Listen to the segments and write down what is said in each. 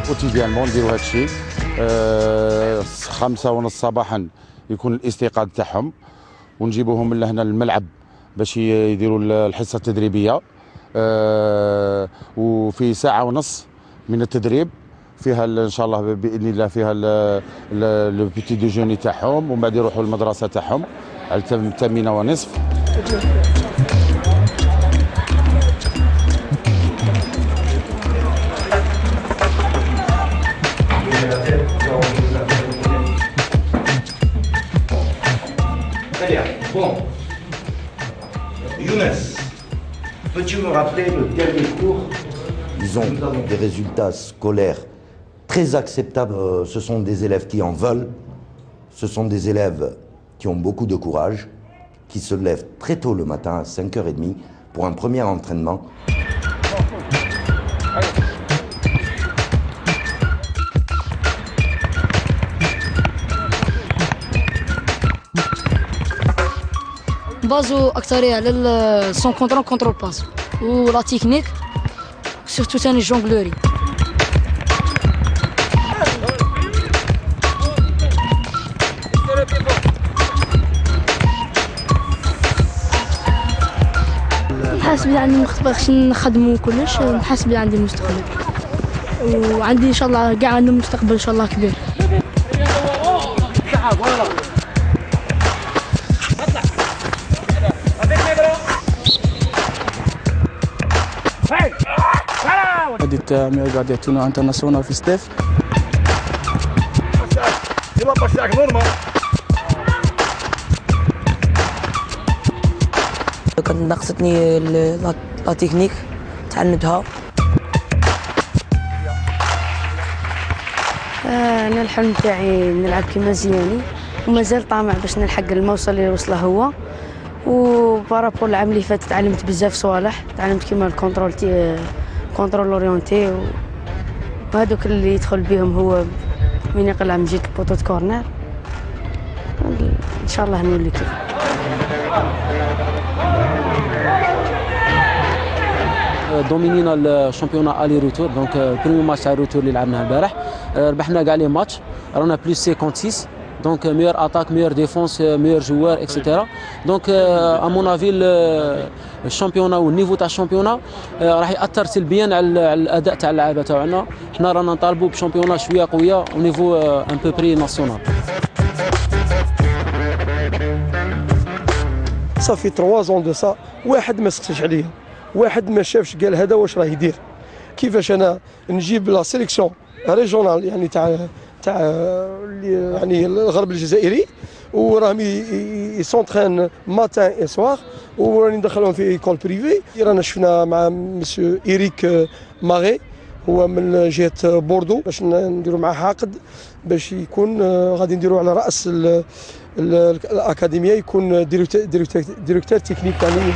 اوتيديانمون نديروا هذا الشيء. 5:30 صباحا يكون الاستيقاظ تاعهم، ونجيبوهم من لهنا الملعب باش يديروا الحصه التدريبيه. وفي ساعه ونص من التدريب فيها ان شاء الله باذن الله فيها لو بيتي ديجوني تاعهم، ومن بعد يروحوا للمدرسه تاعهم على 8:30. Bon, Younes, peux-tu me rappeler le dernier cours? Ils ont des résultats scolaires très acceptables. Ce sont des élèves qui en veulent. Ce sont des élèves qui ont beaucoup de courage, qui se lèvent très tôt le matin à 5h30 pour un premier entraînement. بازو اكثريه على سون كونترول باس ولا تكنيك سورتو ثاني الجونغلوري. نحس بلي عندي مستقبل باش نخدمو كلش، نحس بلي عندي مستقبل وعندي ان شاء الله كاع عندي مستقبل ان شاء الله كبير. Edith mi organizzato internazionale في ستيف. كانت ناقصتني لا تكنيك تعلمتها. انا الحلم تاعي نلعب كيما زياني، ومازال طامع باش نلحق الموصل اللي وصله هو. وبارابور العام اللي فات تعلمت بزاف صوالح، تعلمت كيما كونترول اورينتي، وهذوك اللي يدخل بهم هو من يقلع من جهه البوطو كورنر. ان شاء الله نولي كيف. دومينينا الشامبيونا الي روتور، دونك البريمير ماتش تاع الروتور اللي لعبناه البارح ربحنا كاع لي ماتش، رانا بلوس 56. Donc meilleure attaque, meilleure défense, meilleur joueur, etc. Donc à mon avis le championnat ou le niveau تاع الشامبيونا راح يأثر سلبيا على الأداء تاع اللعابة تاعنا. حنا رانا نطالبوا بشامبيونا شوية قوية au niveau un peu près national. صافي 3 ans de ça، واحد ما سقسيش عليا، واحد ما شافش قال هذا واش راه يدير. كيفاش انا نجيب لا سيليكسيون ريجونال يعني تاع يعني الغرب الجزائري، وراهم يسونترين ماتان اي سوار، وراني ندخلهم في ايكول بريفي. رانا شفنا مع مسيو إيريك ماغي هو من جهه بوردو باش نديروا معاه عقد باش يكون غادي نديروا على راس الاكاديميه، يكون ديريكتور تكنيك يعني.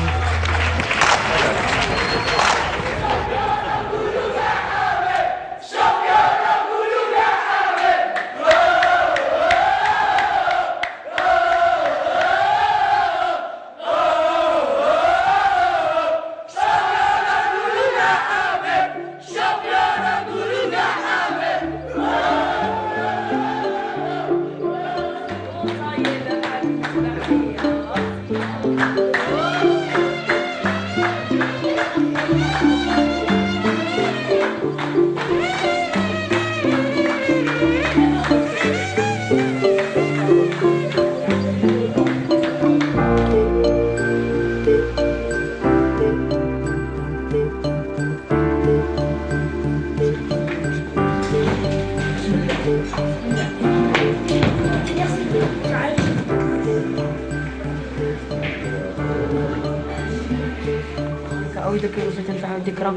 الذكرى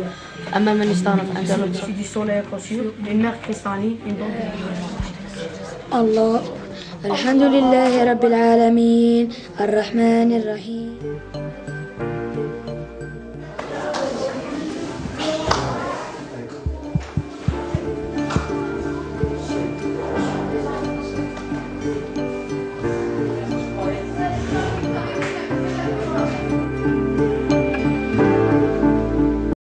أمام من استانف عند الله. الحمد لله رب العالمين الرحمن الرحيم.